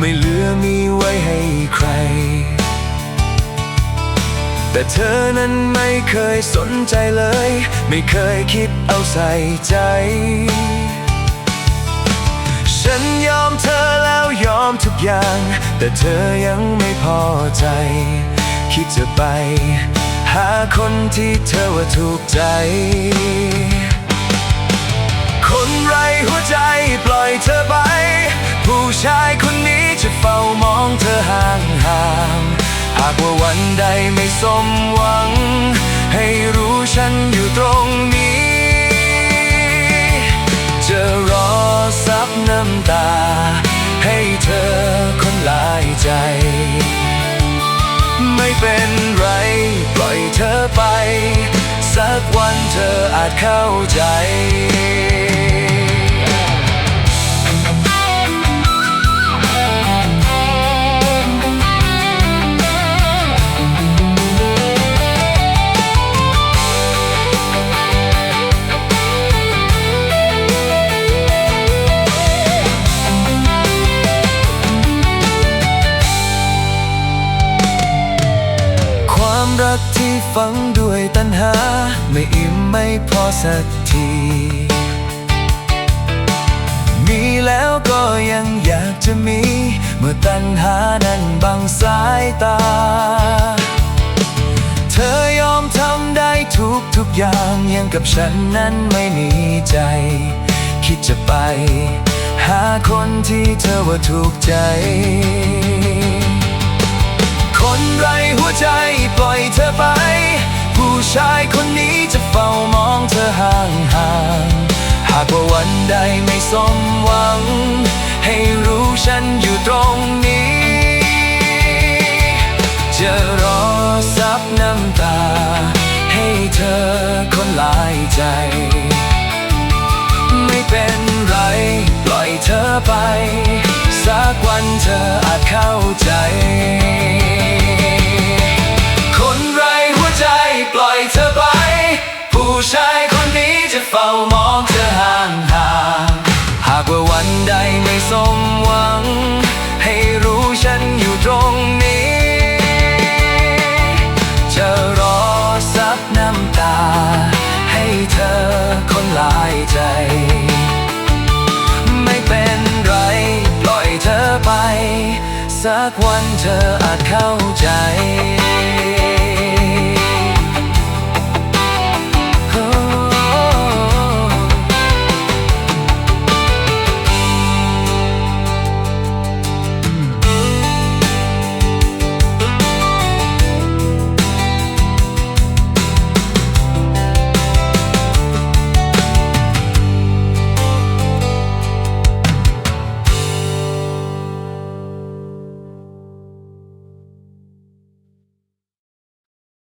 ไม่เหลือมีไว้ให้ใครแต่เธอนั้นไม่เคยสนใจเลยไม่เคยคิดเอาใส่ใจฉันยอมเธอแล้วยอมทุกอย่างแต่เธอยังไม่พอใจคิดจะไปหาคนที่เธอว่าถูกใจคนไร้หัวใจปล่อยเธอไปผู้ชายคนนี้จะเฝ้ามองเธอห่างๆหากว่าวันใดไม่สมหวังให้รู้ฉันอยู่ตรงนี้จะรอซับน้ำตาให้เธอคนหลายใจไม่เป็นไรปล่อยเธอไปสักวันเธออาจเข้าใจรักที่ฝังด้วยตัณหาไม่อิ่มไม่พอสักทีมีแล้วก็ยังอยากจะมีเมื่อตัณหานั้นบังสายตาเธอยอมทำได้ทุกอย่างยังกับฉันนั้นไม่หนีใจคิดจะไปหาคนที่เธอว่าถูกใจคนไร้หัวใจปล่อยเธอไปผู้ชายคนนี้จะเฝ้ามองเธอห่างๆหากว่าวันใดไม่สมหวังให้รู้ฉันอยู่ตรงนี้จะรอซับน้ำตาให้เธอคนหลายใจไม่เป็นไรปล่อยเธอไปสักวันเธออาจเข้าใจปล่อยเธอไปผู้ชายคนนี้จะเฝ้ามองเธอห่างๆหากว่าวันใดไม่สมหวังให้รู้ฉันอยู่ตรงนี้จะรอซับน้ำตาให้เธอคนหลายใจไม่เป็นไรปล่อยเธอไปสักวันเธออาจเข้าใจ